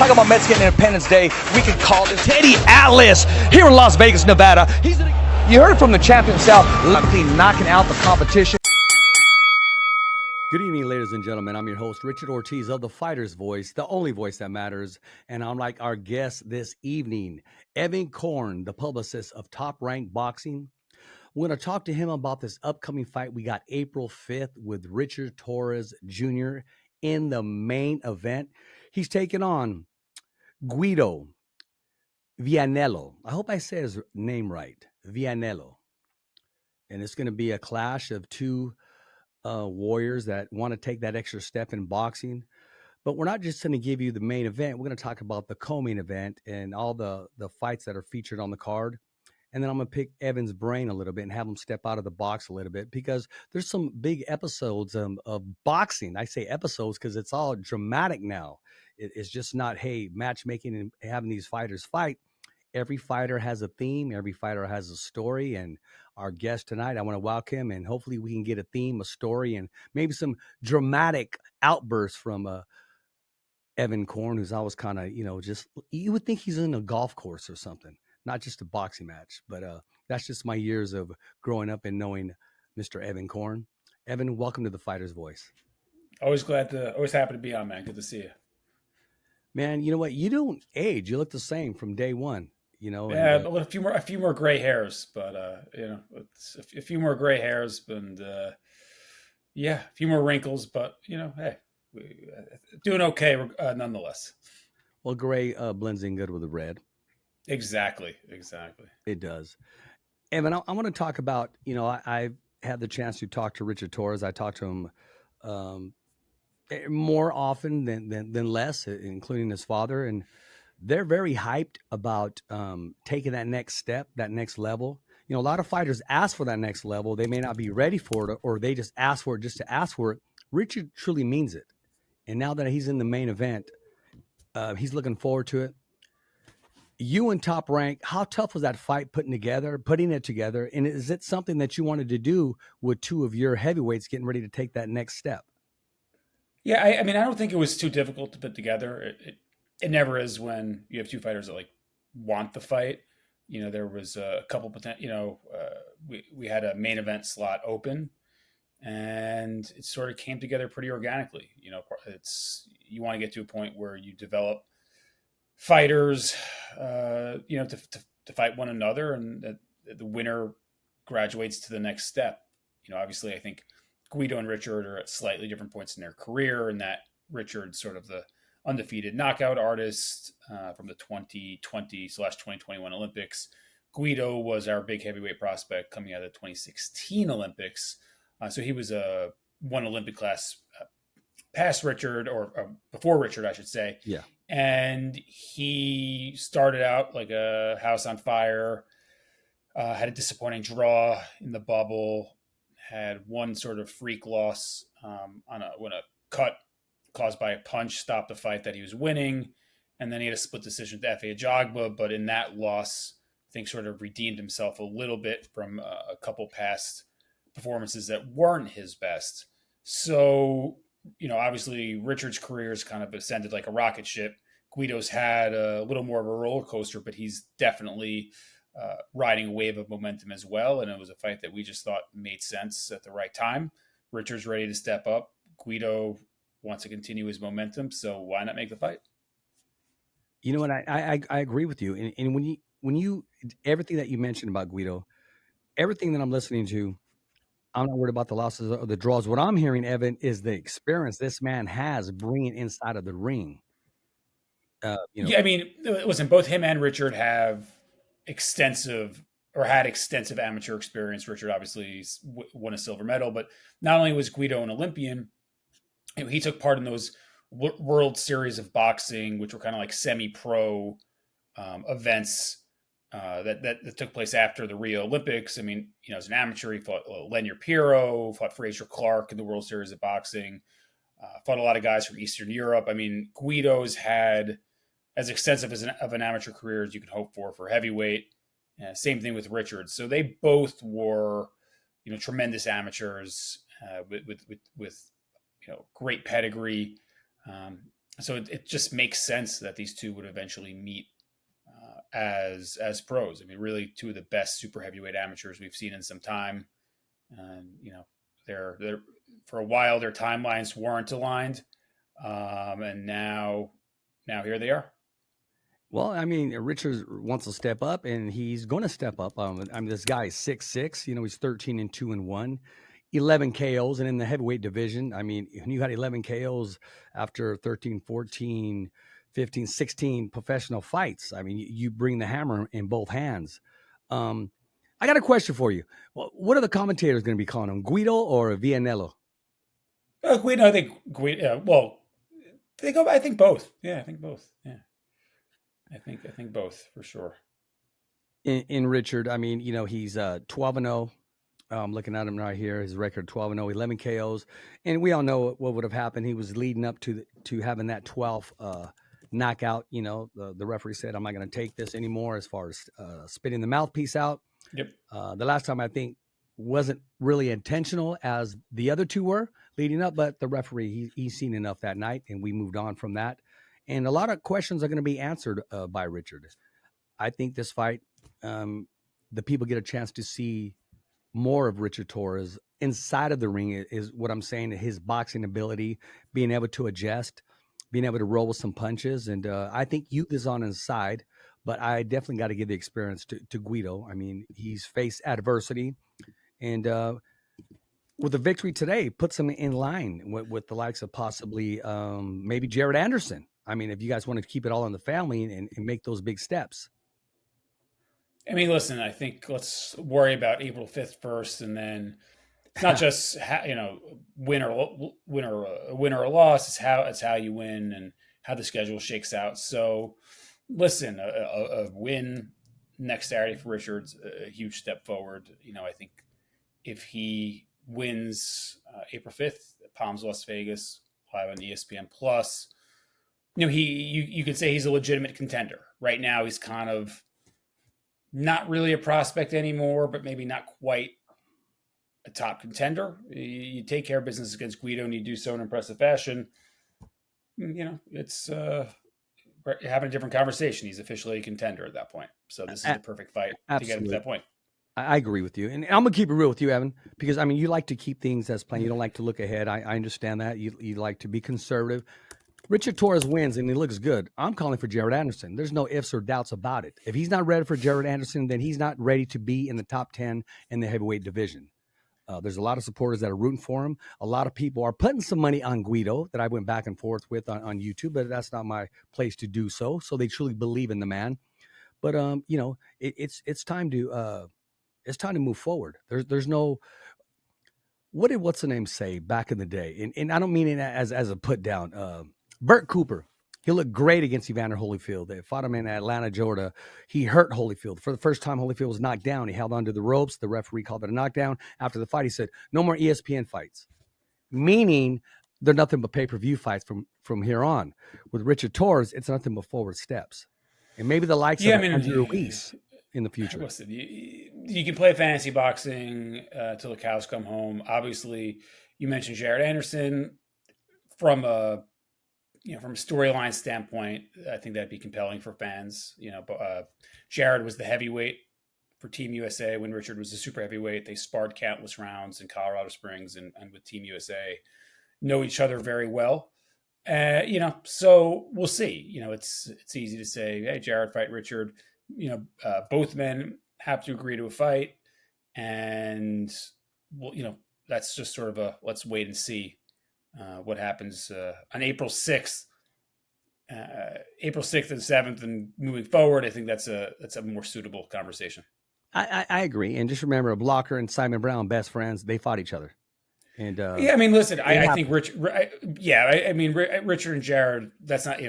Talk about Mexican Independence Day. We can call it Teddy Atlas here in Las Vegas, Nevada. You heard from the champion himself, knocking out the competition. Good evening, ladies and gentlemen. I'm your host, Richard Ortiz of The Fighter's Voice, the only voice that matters. And I'm like our guest this evening, Evan Korn, the publicist of Top Rank Boxing. We're going to talk to him about this upcoming fight we got April 5th with Richard Torres Jr. in the main event. He's taking on Guido Vianello. I hope I say his name right, Vianello. And it's going to be a clash of two warriors that want to take that extra step in boxing. But we're not just going to give you the main event. We're going to talk about the co-main event and all the fights that are featured on the card. And then I'm going to pick Evan's brain a little bit and have him step out of the box a little bit, because there's some big episodes of boxing. I say episodes because it's all dramatic now. It's just not, hey, matchmaking and having these fighters fight. Every fighter has a theme. Every fighter has a story. And our guest tonight, I want to welcome him, and hopefully we can get a theme, a story, and maybe some dramatic outbursts from Evan Korn, who's always kind of, just, you would think he's in a golf course or something, not just a boxing match. But that's just my years of growing up and knowing Mr. Evan Korn. Evan, welcome to The Fighter's Voice. Always happy to be on, man. Good to see you. Man, you know what? You don't age. You look the same from day one. Yeah, but a few more gray hairs, but it's a few more gray hairs, and a few more wrinkles, but hey, doing okay nonetheless. Well, gray blends in good with the red. Exactly. It does. Evan, I want to talk about, I've had the chance to talk to Richard Torres. I talk to him more often than less, including his father, and they're very hyped about taking that next step, that next level. A lot of fighters ask for that next level. They may not be ready for it, or they just ask for it just to ask for it. Richard truly means it. And now that he's in the main event, he's looking forward to it. You and Top Rank, how tough was that fight putting it together? And is it something that you wanted to do with two of your heavyweights getting ready to take that next step? Yeah, I mean, I don't think it was too difficult to put together. It never is when you have two fighters that want the fight. There was a couple potential. We had a main event slot open, and it sort of came together pretty organically. You want to get to a point where you develop fighters, to fight one another, and the winner graduates to the next step. Obviously, I think Guido and Richard are at slightly different points in their career, and that Richard's sort of the undefeated knockout artist from the 2020/2021 Olympics. Guido was our big heavyweight prospect coming out of the 2016 Olympics. So he was one Olympic class past Richard, or before Richard, I should say. Yeah. And he started out like a house on fire, had a disappointing draw in the bubble, had one sort of freak loss when a cut caused by a punch stopped the fight that he was winning. And then he had a split decision with Efe Ajagba, but in that loss, I think sort of redeemed himself a little bit from a couple past performances that weren't his best. So, obviously Richard's career has kind of ascended like a rocket ship. Guido's had a little more of a roller coaster, but he's definitely riding a wave of momentum as well. And it was a fight that we just thought made sense at the right time. Richard's ready to step up. Guido wants to continue his momentum, so why not make the fight? You know what? I agree with you. And when you everything that you mentioned about Guido, everything that I'm listening to, I'm not worried about the losses or the draws. What I'm hearing, Evan, is the experience this man has bringing inside of the ring. Yeah, I mean, listen, both him and Richard have had extensive amateur experience. Richard obviously won a silver medal, but not only was Guido an Olympian, he took part in those World Series of Boxing, which were kind of like semi-pro events that took place after the Rio Olympics. I mean, as an amateur, he fought Lenier Piro, fought Fraser Clark in the World Series of Boxing, fought a lot of guys from Eastern Europe. I mean, Guido's had as extensive of an amateur career as you could hope for heavyweight. Same thing with Richard. So they both were, tremendous amateurs with great pedigree. So it just makes sense that these two would eventually meet as pros. I mean, really, two of the best super heavyweight amateurs we've seen in some time. And they're for a while their timelines weren't aligned, and now here they are. Well, I mean, Richard wants to step up, and he's going to step up. I mean, this guy is 6'6". He's 13-2-1, 11 KOs, and in the heavyweight division, I mean, when you had 11 KOs after 13, 14, 15, 16 professional fights, I mean, you bring the hammer in both hands. I got a question for you. What are the commentators going to be calling him, Guido or Vianello? Guido, I think Guido. Well, they go. I think both. Yeah, I think both. Yeah. I think both for sure. In Richard, I mean, he's 12-0. I'm looking at him right here. His record 12-0, 11 KOs, and we all know what would have happened. He was leading up to having that 12th knockout. The referee said, "I'm not going to take this anymore." As far as spitting the mouthpiece out. Yep. The last time I think wasn't really intentional as the other two were leading up, but the referee he's seen enough that night, and we moved on from that. And a lot of questions are going to be answered by Richard. I think this fight, the people get a chance to see more of Richard Torres inside of the ring is what I'm saying. His boxing ability, being able to adjust, being able to roll with some punches. And I think youth is on his side, but I definitely got to give the experience to Guido. I mean, he's faced adversity, and with the victory today, puts him in line with the likes of possibly maybe Jared Anderson. I mean, if you guys want to keep it all in the family and make those big steps. I mean, listen, I think let's worry about April 5th first, and then it's not just win or a loss. It's how you win and how the schedule shakes out. So, listen, a win next Saturday for Richard's a huge step forward. I think if he wins April 5th at Palms, Las Vegas, live on ESPN Plus, you could say he's a legitimate contender. Right now, he's kind of not really a prospect anymore, but maybe not quite a top contender. You take care of business against Guido and you do so in impressive fashion. It's having a different conversation. He's officially a contender at that point. So this is the perfect fight to get him to that point. I agree with you. And I'm going to keep it real with you, Evan, because, I mean, you like to keep things as planned. You don't like to look ahead. I understand that. You like to be conservative. Richard Torres wins and he looks good. I'm calling for Jared Anderson. There's no ifs or doubts about it. If he's not ready for Jared Anderson, then he's not ready to be in the top 10 in the heavyweight division. There's a lot of supporters that are rooting for him. A lot of people are putting some money on Guido that I went back and forth with on YouTube, but that's not my place to do so. So they truly believe in the man. But it's time to move forward. There's no. What did what's the name say back in the day? And I don't mean it as a put down. Burt Cooper, he looked great against Evander Holyfield. They fought him in Atlanta, Georgia. He hurt Holyfield. For the first time, Holyfield was knocked down. He held onto the ropes. The referee called it a knockdown. After the fight, he said, "No more ESPN fights," meaning they're nothing but pay-per-view fights from here on. With Richard Torres, it's nothing but forward steps. And maybe the likes of Andrew Ruiz in the future. Listen, you can play fantasy boxing till the cows come home. Obviously, you mentioned Jared Anderson. From a storyline standpoint, I think that'd be compelling for fans. Jared was the heavyweight for Team USA when Richard was the super heavyweight. They sparred countless rounds in Colorado Springs and with Team USA, know each other very well. So we'll see. It's easy to say, hey, Jared fight Richard. Both men have to agree to a fight, and that's just sort of a let's wait and see what happens on April 6th. April 6th and 7th, and moving forward, I think that's a more suitable conversation. I agree, and just remember, Blocker and Simon Brown, best friends, they fought each other. And I mean, listen, I think Richard and Jared, that's not,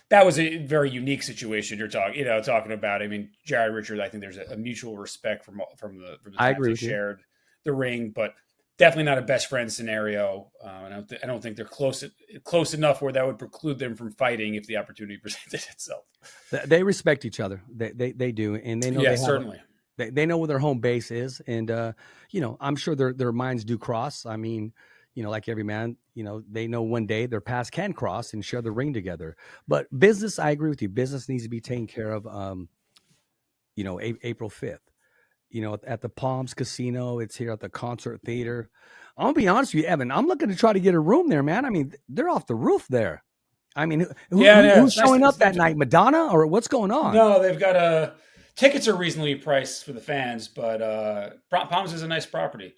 that was a very unique situation you're talking about. I mean, Jared and Richard, I think there's a mutual respect from the times they shared the ring, but definitely not a best friend scenario. And I don't think they're close enough where that would preclude them from fighting if the opportunity presented itself. They respect each other. They do, and they know. Yeah, certainly. They know where their home base is, and I'm sure their minds do cross. I mean, like every man, they know one day their paths can cross and share the ring together. But business, I agree with you. Business needs to be taken care of. April 5th, at the Palms Casino. It's here at the Concert Theater. I'm gonna be honest with you, Evan. I'm looking to try to get a room there, man. I mean, they're off the roof there. I mean, who's showing up that night? Madonna, or what's going on? No, they've got tickets are reasonably priced for the fans, but Palms is a nice property.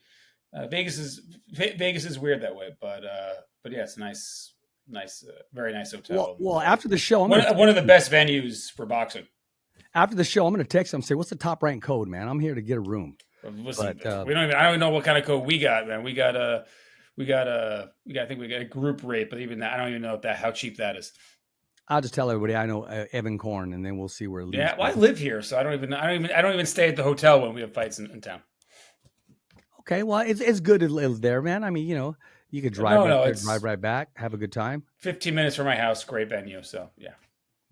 Vegas is weird that way, but yeah, it's nice, very nice hotel. Well, after the show, one of the best venues for boxing. After the show, I'm going to text them and say, "What's the top rank code, man? I'm here to get a room." Listen, I don't even know what kind of code we got, man. I think we got a group rate, but even that, I don't even know how cheap that is. I'll just tell everybody I know Evan Korn, and then we'll see where it leads. Yeah, well, I live here, so I don't even stay at the hotel when we have fights in town. Okay, well, it's good to live there, man. I mean, you could drive drive right back, have a good time. 15 minutes from my house, great venue. So yeah,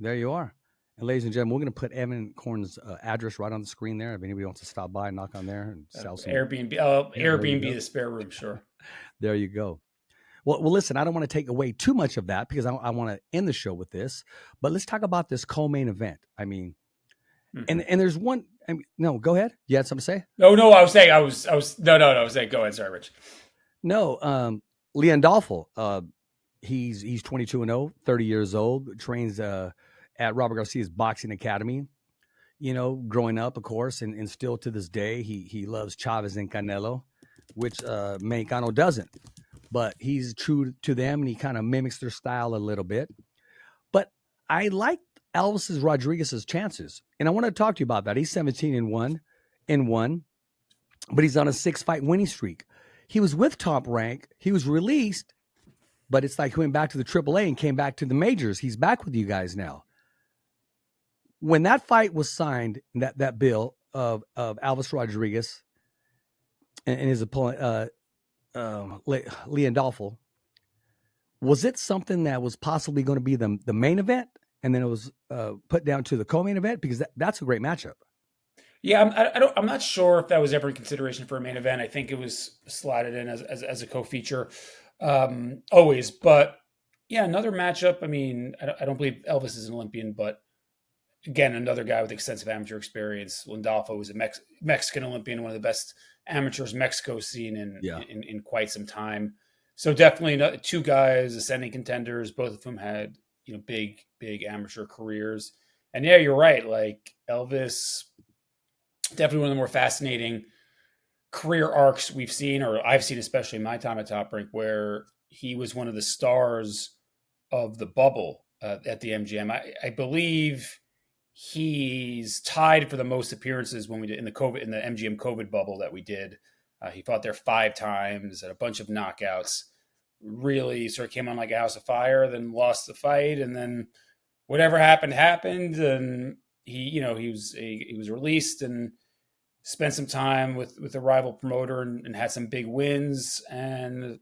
there you are. And ladies and gentlemen, we're going to put Evan Korn's address right on the screen there. If anybody wants to stop by, knock on there and sell some Airbnb. Airbnb the spare room, sure. There you go. Well, listen, I don't want to take away too much of that because I want to end the show with this. But let's talk about this co-main event. I mean, and there's one. No, go ahead. You had something to say? No. I was saying. I was saying. Go ahead. Sorry, Rich. No. Leandolfo. He's 22-0, 30 years old. Trains at Robert Garcia's boxing academy. Growing up, of course, and still to this day, he loves Chavez and Canelo, which Mexicano doesn't. But he's true to them, and he kind of mimics their style a little bit. But I like Elvis Rodriguez's chances, and I want to talk to you about that. He's 17-1, but he's on a 6-fight winning streak. He was with Top Rank. He was released, but it's like he went back to the AAA and came back to the majors. He's back with you guys now. When that fight was signed, that bill of Elvis Rodriguez and his opponent, Leandolfo, was it something that was possibly going to be the main event, and then it was put down to the co-main event? Because that's a great matchup. Yeah, I'm not sure if that was ever in consideration for a main event. I think it was slotted in as a co-feature, always. But yeah, another matchup. I mean, I don't believe Elvis is an Olympian, but again, another guy with extensive amateur experience. Leandolfo was a Mexican Olympian, one of the best amateurs Mexico's seen in quite some time. So definitely two guys, ascending contenders, both of whom had big amateur careers. And yeah, you're right. Like Elvis, definitely one of the more fascinating career arcs we've seen, or I've seen, especially in my time at Top Rank, where he was one of the stars of the bubble at the MGM. I believe he's tied for the most appearances when we did in the MGM COVID bubble that we did. He fought there 5 times at a bunch of knockouts. Really sort of came on like a house of fire, then lost the fight, and then whatever happened. And he was released and spent some time with a rival promoter and had some big wins. And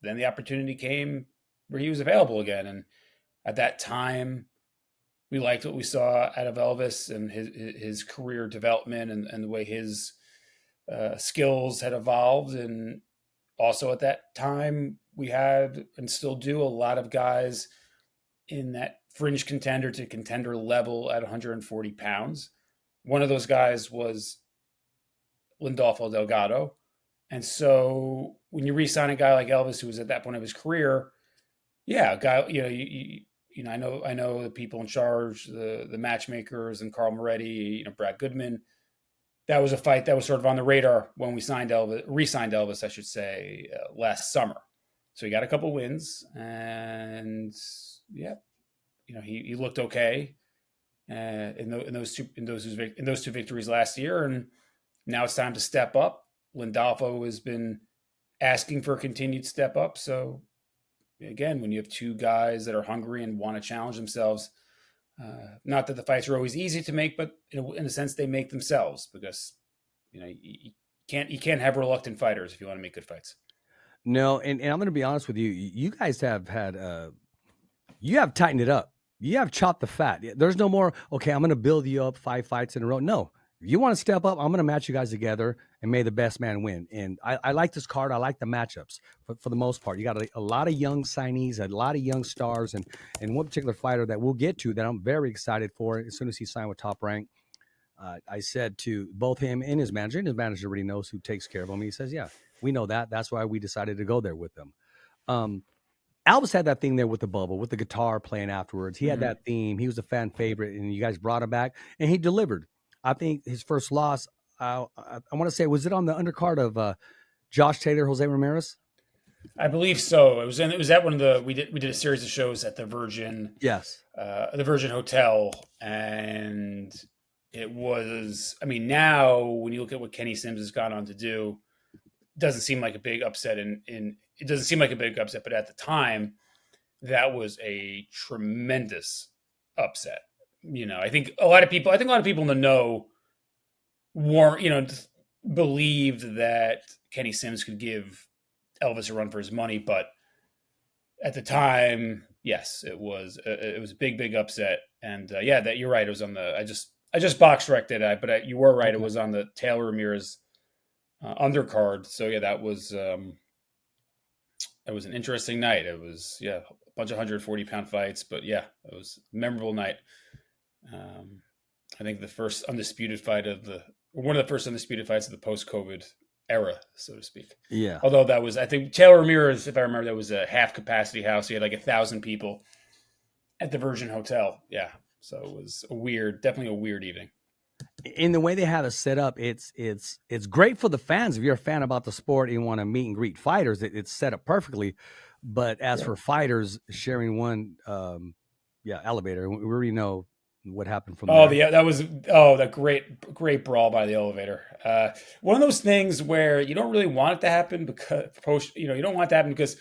then the opportunity came where he was available again. And at that time, we liked what we saw out of Elvis and his career development and the way his skills had evolved. And also at that time, we had and still do a lot of guys in that fringe contender to contender level at 140 pounds. One of those guys was Leandolfo Delgado. And so when you re-sign a guy like Elvis, who was at that point of his career, yeah, a guy, I know the people in charge, the matchmakers, and Carl Moretti, Brad Goodman. That was a fight that was sort of on the radar when we re-signed Elvis, I should say, last summer. So he got a couple wins, and yeah, he looked okay in those two victories last year, and now it's time to step up. Leandolfo has been asking for a continued step up, so. Again, when you have two guys that are hungry and want to challenge themselves, not that the fights are always easy to make, but in a sense they make themselves, because you can't have reluctant fighters if you want to make good fights. No, and I'm going to be honest with you. You guys have had you have tightened it up. You have chopped the fat. There's no more. Okay, I'm going to build you up 5 fights in a row. No, If you want to step up, I'm going to match you guys together, and may the best man win. And I like this card. I like the matchups for the most part. You got a lot of young signees, a lot of young stars, and one particular fighter that we'll get to that I'm very excited for as soon as he signed with Top Rank. I said to both him and his manager already knows who takes care of him. He says, yeah, we know that. That's why we decided to go there with them. Albus had that thing there with the bubble, with the guitar playing afterwards. He had that theme. He was a fan favorite, and you guys brought him back, and he delivered. I think his first loss, I want to say, was it on the undercard of Josh Taylor, Jose Ramirez? I believe so. It was at one of the we did a series of shows at the Virgin. Yes. The Virgin Hotel, and it was. I mean, now when you look at what Kenny Sims has gone on to do, it doesn't seem like a big upset. It doesn't seem like a big upset, but at the time, that was a tremendous upset. I think a lot of people in the know believed that Kenny Sims could give Elvis a run for his money, but at the time, yes, it was a big upset. And that you're right. It was on the I just box wrecked it, but you were right. Okay. It was on the Taylor Ramirez undercard. So yeah, that was an interesting night. It was a bunch of 140-pound fights, but yeah, it was a memorable night. I think the first undisputed fight one of the first undisputed fights of the post-COVID era, so to speak. Yeah. Although that was, I think Taylor Ramirez, if I remember, that was a half capacity house. He had like 1,000 people at the Virgin Hotel. Yeah. So it was definitely a weird evening. In the way they have it set up, it's great for the fans. If you're a fan about the sport and you want to meet and greet fighters, it's set up perfectly. But as for fighters sharing one, elevator, we already know what happened from there. That was that great brawl by the elevator. One of those things where you don't really want it to happen because you don't want it to happen because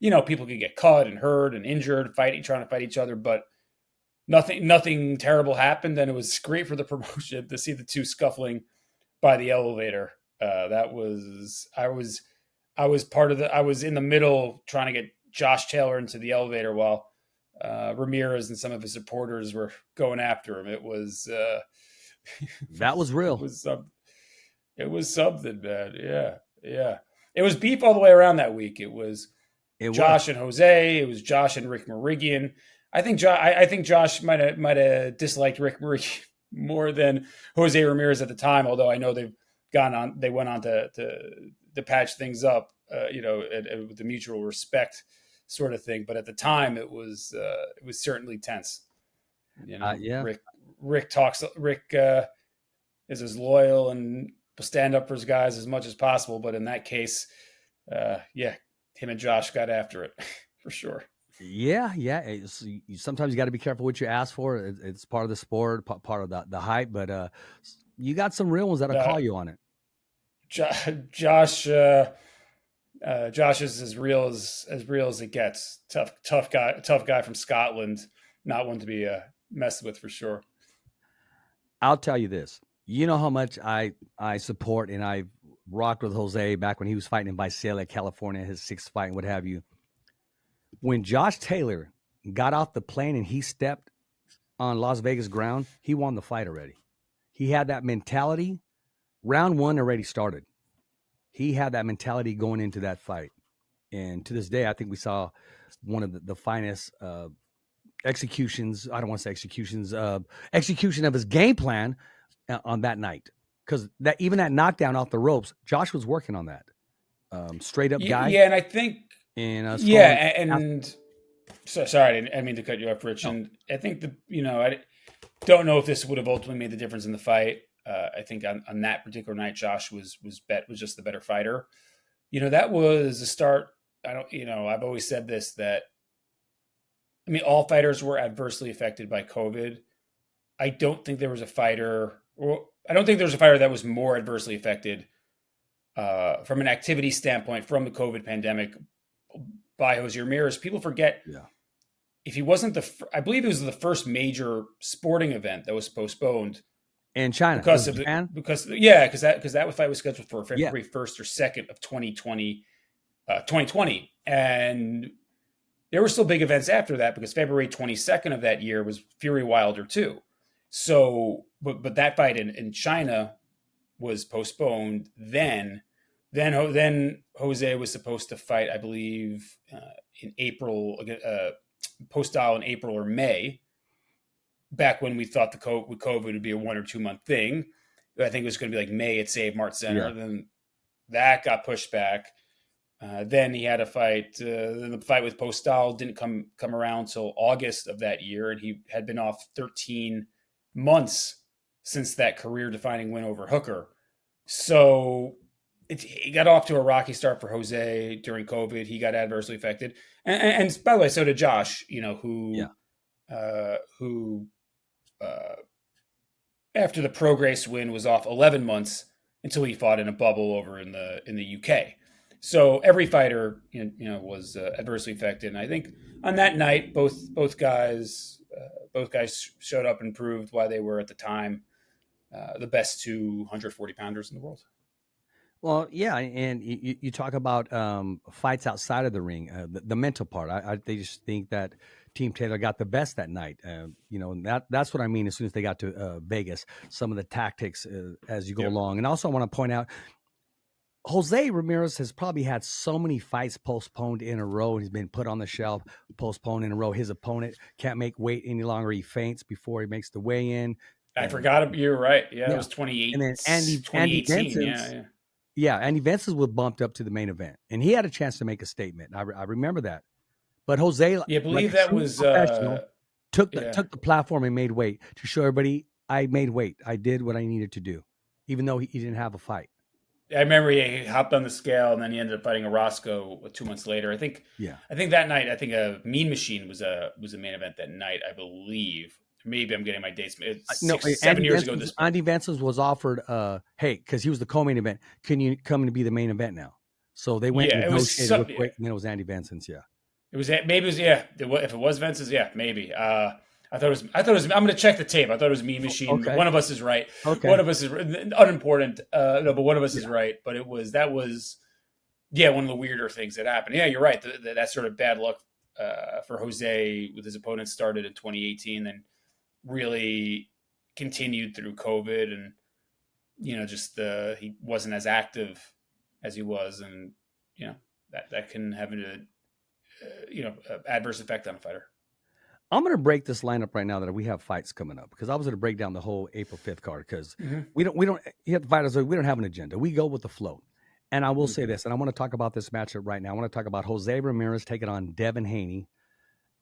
people can get cut and hurt and injured trying to fight each other, but nothing terrible happened, and it was great for the promotion to see the two scuffling by the elevator. I was in the middle trying to get Josh Taylor into the elevator while Ramirez and some of his supporters were going after him. It was that was real. It was something, man. Yeah. It was beef all the way around that week. It was Josh and Jose. It was Josh and Rick Merigian. I think Josh might have disliked Rick Merigian more than Jose Ramirez at the time. Although I know they went on to patch things up, with the mutual respect sort of thing. But at the time, it was certainly tense. Rick is as loyal and will stand up for his guys as much as possible. But in that case, him and Josh got after it for sure. Yeah. Sometimes you got to be careful what you ask for. It's part of the sport, part of the hype. But you got some real ones that'll call you on it. Josh is as real as it gets. Tough guy from Scotland. Not one to be messed with for sure. I'll tell you this. You know how much I support and I rocked with Jose back when he was fighting in Visalia, California, his sixth fight and what have you. When Josh Taylor got off the plane and he stepped on Las Vegas ground, he won the fight already. He had that mentality. Round one already started. He had that mentality going into that fight. And to this day, I think we saw one of the finest executions. I don't want to say executions. Execution of his game plan on that night. Because even that knockdown off the ropes, Josh was working on that. Straight up guy. Yeah, and I think... sorry, I didn't mean to cut you off, Rich. No. And I think I don't know if this would have ultimately made the difference in the fight. I think on that particular night, Josh was just the better fighter. That was a start. I've always said this, that all fighters were adversely affected by COVID. I don't think there was a fighter that was more adversely affected from an activity standpoint from the COVID pandemic by Jose Ramirez. People forget if he wasn't I believe it was the first major sporting event that was postponed in China because that fight was scheduled for February 1st or 2nd of 2020, and there were still big events after that because February 22nd of that year was Fury Wilder 2. So but that fight in China was postponed. Then Jose was supposed to fight, I believe, in April, Postal in April or May. Back when we thought with COVID would be a 1 or 2 month thing, I think it was going to be like May at Save Mart Center. Yeah. Then that got pushed back. Then he had a fight. The fight with Postal didn't come around till August of that year, and he had been off 13 months since that career-defining win over Hooker. So he got off to a rocky start for Jose during COVID. He got adversely affected, and by the way, so did Josh. Who after the Pro Grace win was off 11 months until he fought in a bubble over in the UK. So every fighter, was adversely affected. And I think on that night, both guys showed up and proved why they were at the time the best 240 pounders in the world. Well, yeah, and you talk about fights outside of the ring, the mental part. They just think that Team Taylor got the best that night. And that's what I mean. As soon as they got to Vegas, some of the tactics as you go along. And also, I want to point out, Jose Ramirez has probably had so many fights postponed in a row. He's been put on the shelf, postponed in a row. His opponent can't make weight any longer. He faints before he makes the weigh-in. I forgot. You're right. Yeah, it was 2018. And then Andy Benson's, Andy Benson's was bumped up to the main event, and he had a chance to make a statement. I remember that. But Jose, I believe that was took the platform and made weight to show everybody, I made weight. I did what I needed to do, even though he didn't have a fight. I remember he hopped on the scale, and then he ended up fighting Orozco 2 months later. I think that night, a Mean Machine was a main event that night, I believe. Maybe I'm getting my dates. It's 7 years ago. Andy Benson's was offered, hey, because he was the co-main event. Can you come and be the main event now? So they went and negotiated real quick, and then it was Andy Benson's. Yeah, if it was Benson's, maybe. I thought it was. I'm going to check the tape. I thought it was Mean Machine. Okay. One of us is right. Okay. One of us is unimportant. But one of us is right. But that was one of the weirder things that happened. Yeah, you're right. That sort of bad luck for Jose with his opponents started in 2018 and really continued through COVID, and he wasn't as active as he was, and that can have an adverse effect on a fighter. I'm going to break this lineup right now that we have fights coming up, because I was going to break down the whole April 5th card, because we don't hit the fighters. We don't have an agenda. We go with the flow. And I will say this, and I want to talk about this matchup right now. I want to talk about Jose Ramirez taking on Devin Haney.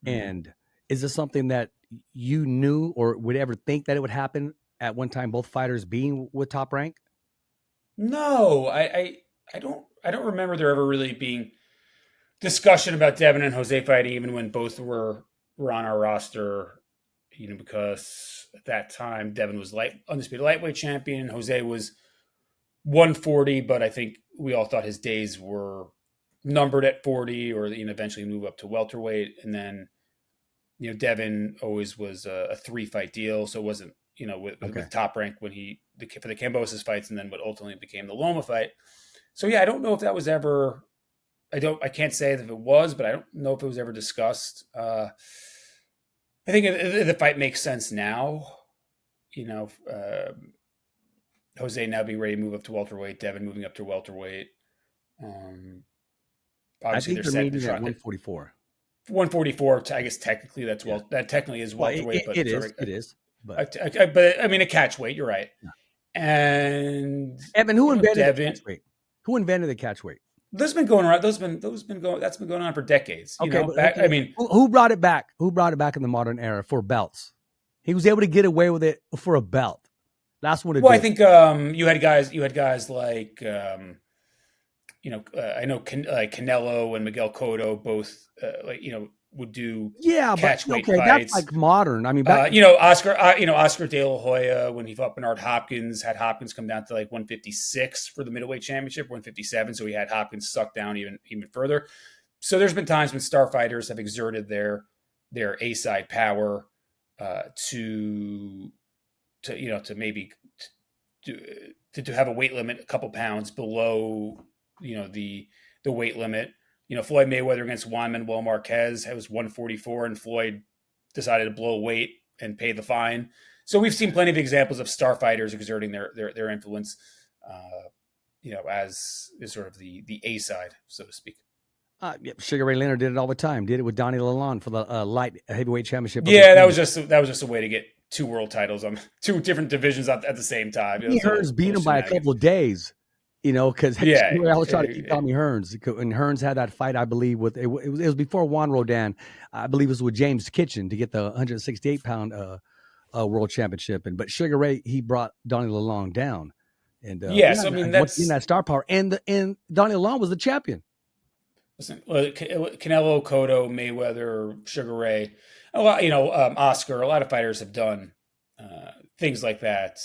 And is this something that you knew or would ever think that it would happen at one time, both fighters being with Top Rank? No, I don't remember there ever really being discussion about Devin and Jose fighting, even when both were on our roster, because at that time Devin was undisputed lightweight champion. Jose was 140, but I think we all thought his days were numbered at 40, or eventually move up to welterweight. And then, Devin always was a 3-fight deal, so it wasn't with Top Rank when for the Kambosos fights, and then what ultimately became the Loma fight. So I don't know if that was ever. I can't say that it was, but I don't know if it was ever discussed. I think the fight makes sense now. Jose now being ready to move up to welterweight, Devin moving up to welterweight. Obviously, I think they're meeting at 144. 144. I guess technically that technically is welterweight. It is. But I mean, a catch weight. You're right. Yeah. And Evan, who invented the catch weight? Who invented the catch weight? That's been going around. That's been going on for decades. Who brought it back? Who brought it back in the modern era for belts? He was able to get away with it for a belt. That's what it. Well, did. I think you had guys like I know like Canelo and Miguel Cotto both would do catch weight fights. That's like modern. I mean, Oscar De La Hoya, when he fought Bernard Hopkins, had Hopkins come down to like 156 for the middleweight championship, 157. So he had Hopkins sucked down even further. So there's been times when star fighters have exerted their A-side power to maybe to have a weight limit a couple pounds below the weight limit. Floyd Mayweather against Juan Manuel Marquez, it was 144, and Floyd decided to blow weight and pay the fine. So we've seen plenty of examples of star fighters exerting their influence, as is sort of the A side, so to speak. Yeah, Sugar Ray Leonard did it all the time. Did it with Donnie Lalonde for the light heavyweight championship. Yeah, that was just a way to get 2 world titles on 2 different divisions at the same time. Tommy Hearns beat him by a couple of days, because Yeah, I was trying to keep Tommy Hearns. And Hearns had that fight, I believe, with it was before Juan Rodan. I believe it was with James Kitchen to get the 168-pound world championship. But Sugar Ray, he brought Donnie Lalonde down. And yes, I mean that's in that star power. And Donnie Lalonde was the champion. Listen, Canelo, Cotto, Mayweather, Sugar Ray, Oscar. A lot of fighters have done things like that.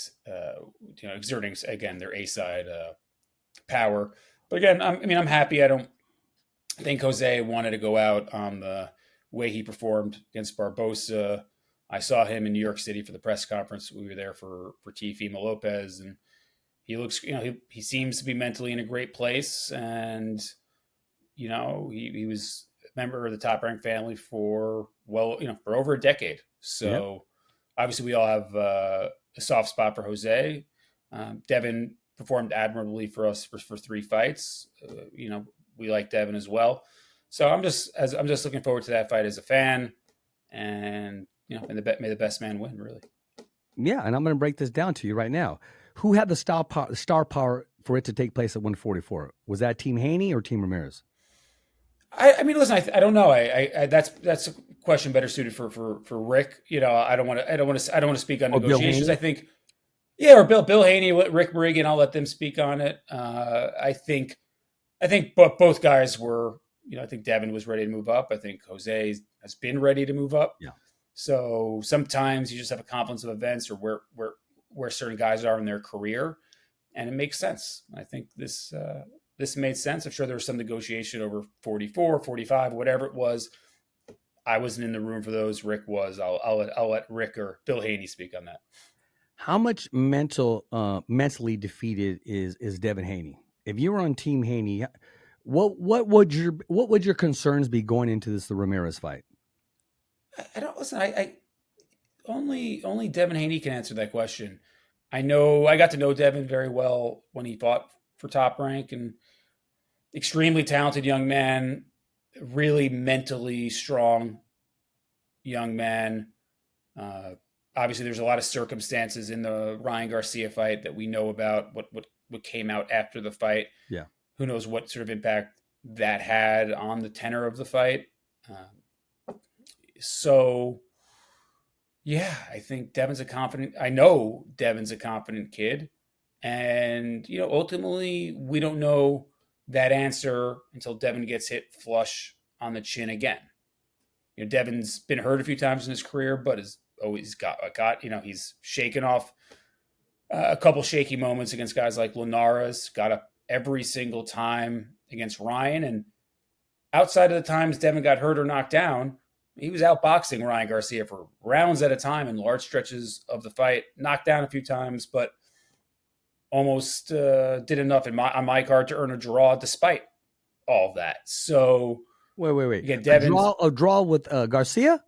Exerting again their A side power. But again, I'm happy. I don't think Jose wanted to go out on the way he performed against Barbosa. I saw him in New York City for the press conference. We were there for Teofimo Lopez, and he looks, he seems to be mentally in a great place, and he was a member of the Top Rank family for over a decade. So obviously we all have a soft spot for Jose. Devin performed admirably for us for 3 fights. We like Devin as well. So I'm just looking forward to that fight as a fan, and may the best man win, really. Yeah, and I'm going to break this down to you right now. Who had the star power for it to take place at 144? Was that Team Haney or Team Ramirez? I mean, listen, I don't know. That's a question better suited for Rick. I don't want to speak on negotiations. I think, or Bill Haney, Rick Morrigan. I'll let them speak on it. I think both guys were. I think Devin was ready to move up. I think Jose has been ready to move up. Yeah. So sometimes you just have a confluence of events, or where certain guys are in their career, and it makes sense. I think this made sense. I'm sure there was some negotiation over 44, 45, whatever it was. I wasn't in the room for those. Rick was. I'll let Rick or Bill Haney speak on that. How much mentally defeated is Devin Haney? If you were on Team Haney, what would your concerns be going into the Ramirez fight? I don't listen. I only Devin Haney can answer that question. I know I got to know Devin very well when he fought for Top Rank, and extremely talented young man, really mentally strong young man. Obviously, there's a lot of circumstances in the Ryan Garcia fight that we know about. What came out after the fight? Yeah, who knows what sort of impact that had on the tenor of the fight. So, yeah, I think I know Devin's a confident kid, and ultimately we don't know that answer until Devin gets hit flush on the chin again. Devin's been hurt a few times in his career, but has always got he's shaken off a couple shaky moments against guys like Linares, got up every single time against Ryan, and outside of the times Devin got hurt or knocked down, he was outboxing Ryan Garcia for rounds at a time in large stretches of the fight, knocked down a few times, but almost did enough on my card to earn a draw despite all of that. So wait. Again, a draw with Garcia?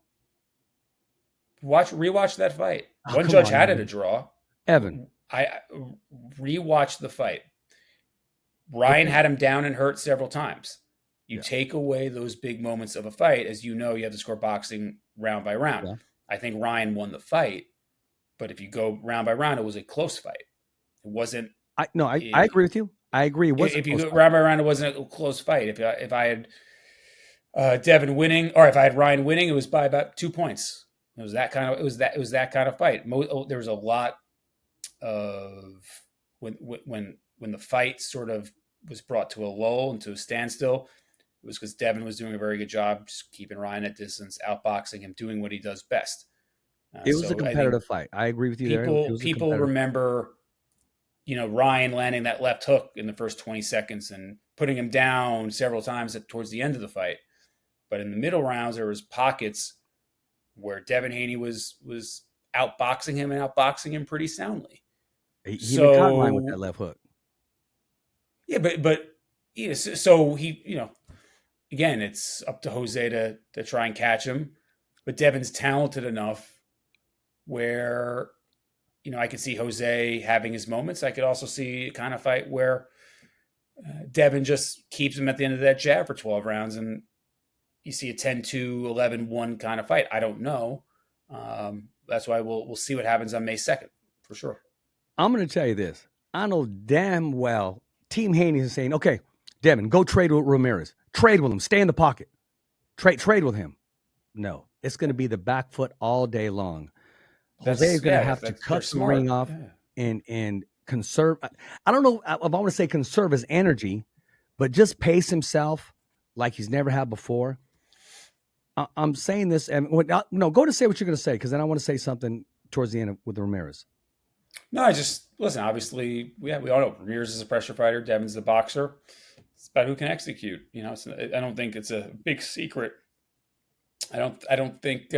Rewatch that fight. One on, judge had man. It a draw. Evan. I rewatched the fight. Ryan had him down and hurt several times. You take away those big moments of a fight, as you have to score boxing round by round. Yeah. I think Ryan won the fight, but if you go round by round, it was a close fight. It wasn't. I agree with you. I agree. If you go round by round, it wasn't a close fight. If I had Devin winning, or if I had Ryan winning, it was by about 2 points. It was that kind of fight. There was a lot of when the fight sort of was brought to a lull and to a standstill. It was because Devin was doing a very good job just keeping Ryan at distance, outboxing him, doing what he does best. It was a competitive fight. I agree with you there. People remember, Ryan landing that left hook in the first 20 seconds and putting him down several times towards the end of the fight. But in the middle rounds, there was pockets where Devin Haney was outboxing him pretty soundly. He got line with that left hook. Yeah, but so he, again, it's up to Jose to try and catch him. But Devin's talented enough where I could see Jose having his moments. I could also see a kind of fight where Devin just keeps him at the end of that jab for 12 rounds, and you see a 10-2, 11-1 kind of fight. I don't know. That's why we'll see what happens on May 2nd, for sure. I'm going to tell you this. I know damn well Team Haney is saying, okay, Devin, go trade with Ramirez. Trade with him. Stay in the pocket. Trade with him. No, it's going to be the back foot all day long. Jose is going to have to cut the ring off and conserve. I don't know if I want to say conserve his energy, but just pace himself like he's never had before. I'm saying this, and no, go to say what you're going to say, because then I want to say something towards the end with Ramirez. No, I just listen. Obviously, we all know Ramirez is a pressure fighter. Devin's the boxer. It's about who can execute. I don't think it's a big secret. I don't think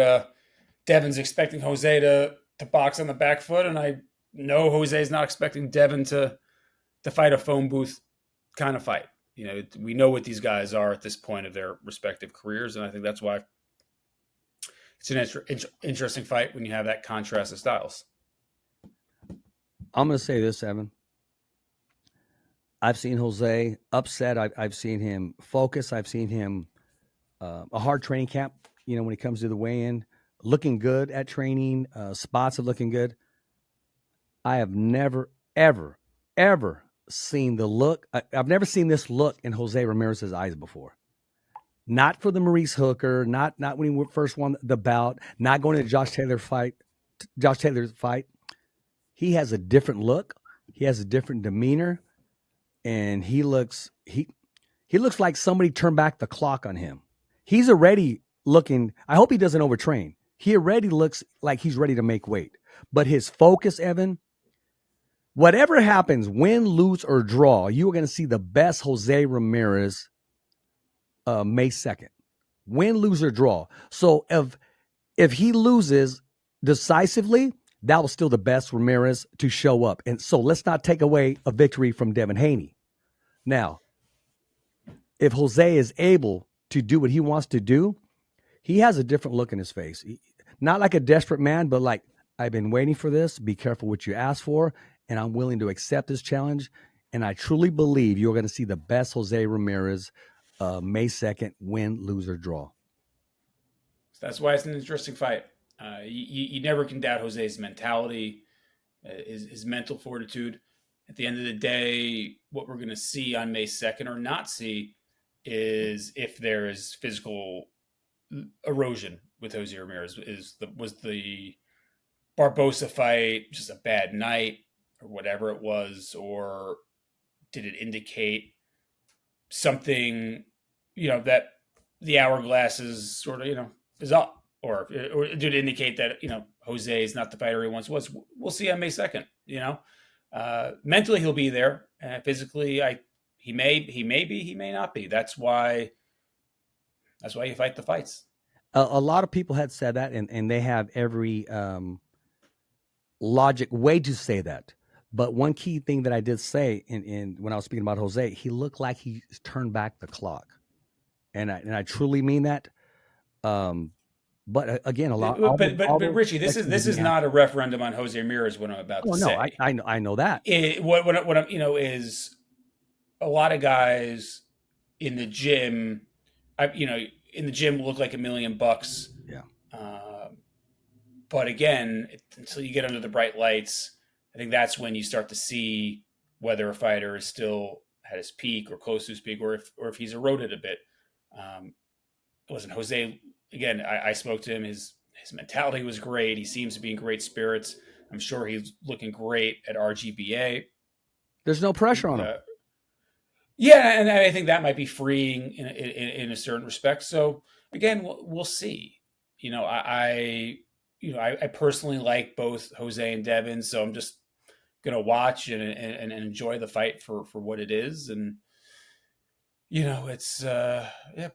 Devin's expecting Jose to box on the back foot, and I know Jose is not expecting Devin to fight a phone booth kind of fight. We know what these guys are at this point of their respective careers, and I think that's why it's an interesting fight when you have that contrast of styles. I'm going to say this, Evan. I've seen Jose upset. I've seen him focus. I've seen him a hard training camp, when he comes to the weigh-in, looking good at training, spots are looking good. I have never, ever, ever seen the look. I've never seen this look in Jose Ramirez's eyes before. Not for the Maurice Hooker, not when he first won the bout, not going to Josh Taylor's fight. He has a different look. He has a different demeanor, and he looks like somebody turned back the clock on him. He's already looking. I hope he doesn't overtrain. He already looks like he's ready to make weight. But his focus, Evan, whatever happens, win, lose, or draw, you are going to see the best Jose Ramirez May 2nd. Win, lose, or draw. So if he loses decisively, that was still the best Ramirez to show up. And so let's not take away a victory from Devin Haney. Now, if Jose is able to do what he wants to do, he has a different look in his face. Not like a desperate man, but like, I've been waiting for this. Be careful what you ask for. And I'm willing to accept this challenge. And I truly believe you're going to see the best Jose Ramirez May 2nd, win, lose, or draw. That's why it's an interesting fight. You never can doubt Jose's mentality, his mental fortitude. At the end of the day, what we're going to see on May 2nd or not see is if there is physical erosion with Jose Ramirez. Was the Barbosa fight just a bad night or whatever it was, or did it indicate something, that the hourglass is sort of, is up? Or did it indicate that, Jose is not the fighter he once was? We'll see on May 2nd, Mentally, he'll be there. Physically, he may be, he may not be. That's why you fight the fights. A lot of people had said that, and they have every logic way to say that. But one key thing that I did say in when I was speaking about Jose, he looked like he turned back the clock. And I truly mean that. But again, a lot. But Richie, this is not a referendum on Jose Ramirez. What I'm about to say. No, I know that. What I'm is a lot of guys in the gym. In the gym look like $1 million. Yeah. But again, until you get under the bright lights, I think that's when you start to see whether a fighter is still at his peak or close to his peak, or if he's eroded a bit. Listen, Jose. Again, I spoke to him. His mentality was great. He seems to be in great spirits. I'm sure he's looking great at RGBA. There's no pressure on him. Yeah, and I think that might be freeing in a certain respect. So again, we'll see. I personally like both Jose and Devin, so I'm just gonna watch and enjoy the fight for what it is. And it's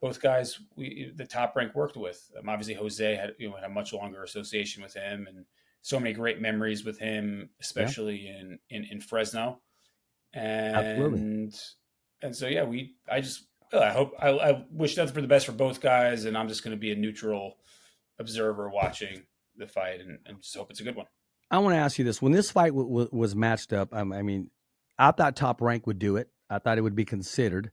both guys the Top Rank worked with. Obviously, Jose had a much longer association with him, and so many great memories with him, especially in Fresno. And absolutely. And so I wish nothing for the best for both guys, and I'm just going to be a neutral observer watching the fight, and just hope it's a good one. I want to ask you this: when this fight was matched up, I mean, I thought Top Rank would do it. I thought it would be considered,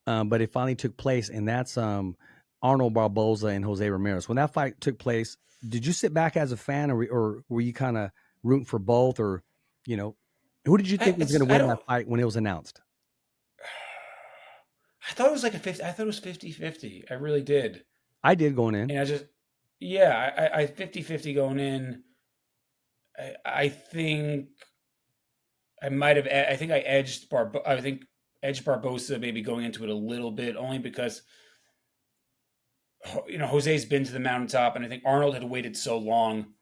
but it finally took place, and that's Arnold Barboza and Jose Ramirez. When that fight took place, did you sit back as a fan, or were you kind of rooting for both, or you know, who did you think was going to I win don't. that fight when it was announced? I thought it was like a 50. I thought it was 50-50. I really did. I did going in. And I just, yeah, I 50-50 going in. I think I might have. I think I edged I think edged Barbosa maybe going into it a little bit, only because Jose's been to the mountaintop, and I think Arnold had waited so long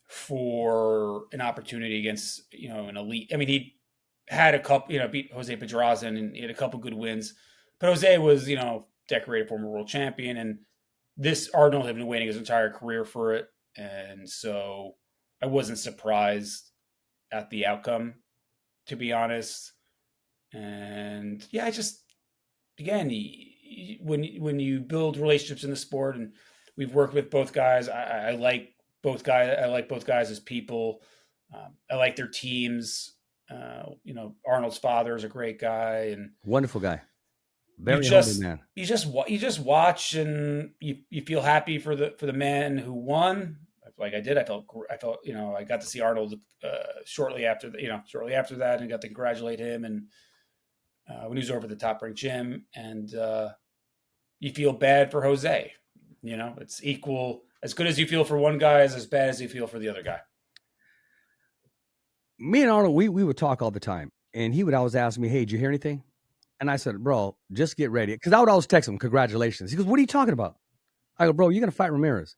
for an opportunity against an elite. I mean, he had a couple, beat Jose Pedraza, and he had a couple good wins, but Jose was decorated former world champion, and this Arnold had been waiting his entire career for it, and so I wasn't surprised at the outcome, to be honest. And yeah, I just, again, when you build relationships in the sport, and we've worked with both guys, I like both guys. I like both guys as people. I like their teams. Arnold's father is a great guy, and Wonderful guy, very humble man. you just watch, and you feel happy for the man who won. Like I did, I felt I got to see Arnold shortly after that, and got to congratulate him, and when he was over at the Top Rank gym, and you feel bad for Jose. It's equal, as good as you feel for one guy is as bad as you feel for the other guy. Me and Arnold, we would talk all the time, and he would always ask me, "Hey, did you hear anything?" And I said, "Bro, just get ready," because I would always text him, "Congratulations." He goes, "What are you talking about?" I go, "Bro, you're gonna fight Ramirez."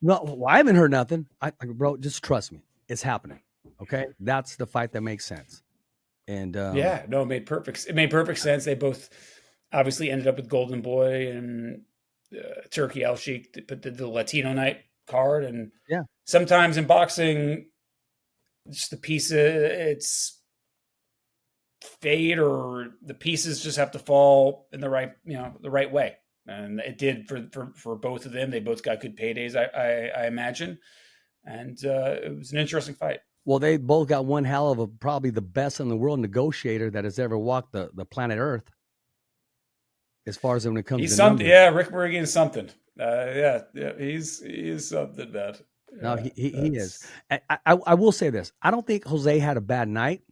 No, well, I haven't heard nothing. I go, "Bro, just trust me, it's happening." Okay, that's the fight that makes sense. And Yeah, no, it made perfect sense. They both obviously ended up with Golden Boy and Turkey El Sheik, but the Latino night card. And yeah, sometimes in boxing, just it's fate, or the pieces just have to fall in the right way. And it did for both of them. They both got good paydays, I imagine. And it was an interesting fight. well, they both got one hell of probably the best in the world negotiator that has ever walked the planet Earth. As far as when it comes He's to something. numbers. Yeah, Rick Bergen is something. Yeah, he's something, man. No, Yeah, he is. I will say this. I don't think Jose had a bad night.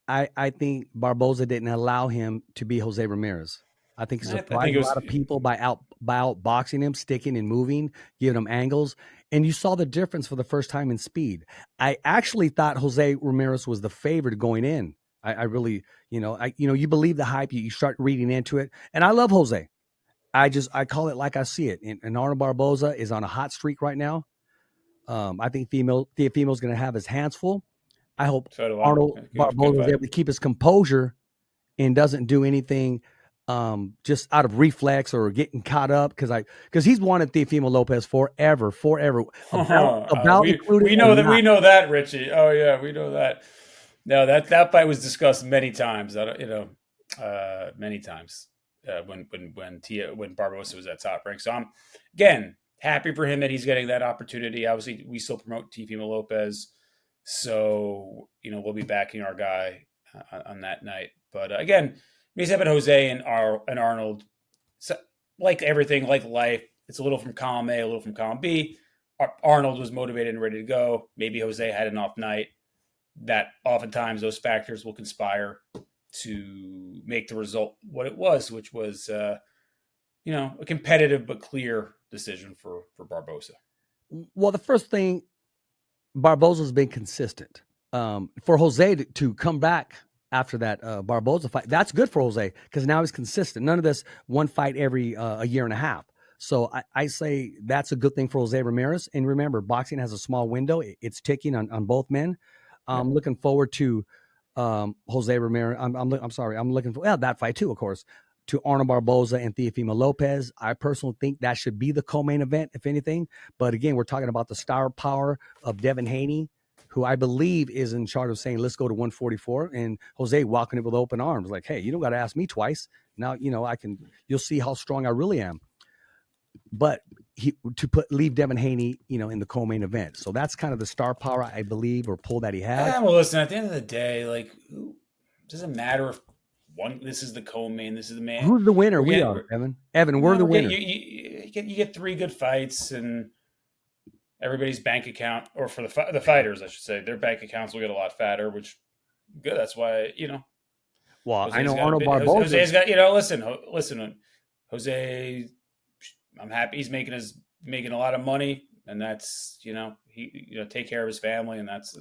I think Barboza didn't allow him to be Jose Ramirez. I think he I think surprised it a was. lot of people by outboxing him, sticking and moving, giving him angles. And you saw the difference for the first time in speed. I actually thought Jose Ramirez was the favorite going in. I really, you believe the hype, you start reading into it. And I love Jose. I call it like I see it. And Arnold Barboza is on a hot streak right now. I think Teofimo's going to have his hands full. I hope So do I. Arnold Good Barboza is fight. able to keep his composure and doesn't do anything just out of reflex or getting caught up, because he's wanted Teofimo Lopez forever, about including we know that we know that, Richie. Oh yeah, we know that. No, that fight was discussed many times. Many times when Barbosa was at Top Rank. So I'm again happy for him that he's getting that opportunity. Obviously, we still promote Teofimo Lopez, so we'll be backing our guy on that night. But again, he's having Jose and Arnold. So, like everything, like life, it's a little from column A, a little from column B. Arnold was motivated and ready to go. Maybe Jose had an off night. That oftentimes those factors will conspire to make the result what it was, which was a competitive but clear decision for Barbosa. Well, the first thing, Barboza's been consistent. For Jose to come back after that Barboza fight, that's good for Jose, because now he's consistent. None of this one fight every a year and a half. So I say that's a good thing for Jose Ramirez. And remember, boxing has a small window. It's ticking on both men. I'm looking forward to Jose Ramirez. I'm sorry. I'm looking for that fight too, of course, to Arnold Barboza and Teofimo Lopez. I personally think that should be the co-main event, if anything. But again, we're talking about the star power of Devin Haney, who I believe is in charge of saying, let's go to 144. And Jose walking it with open arms, like, hey, you don't got to ask me twice. Now, you'll see how strong I really am. But leave Devin Haney, in the co-main event. So that's kind of the star power, I believe, or pull that he had. Well, listen, at the end of the day, like, it doesn't matter if this is the co-main, this is the main. Who's the winner? We are, Evan. Evan, we're the winner. You get 3 good fights, and everybody's bank account, or for the fighters, I should say, their bank accounts will get a lot fatter, which good. That's why, Well, Jose's I know Arnold Barboza. Jose's got, listen, Jose, I'm happy he's making a lot of money, and that's, he take care of his family, and that's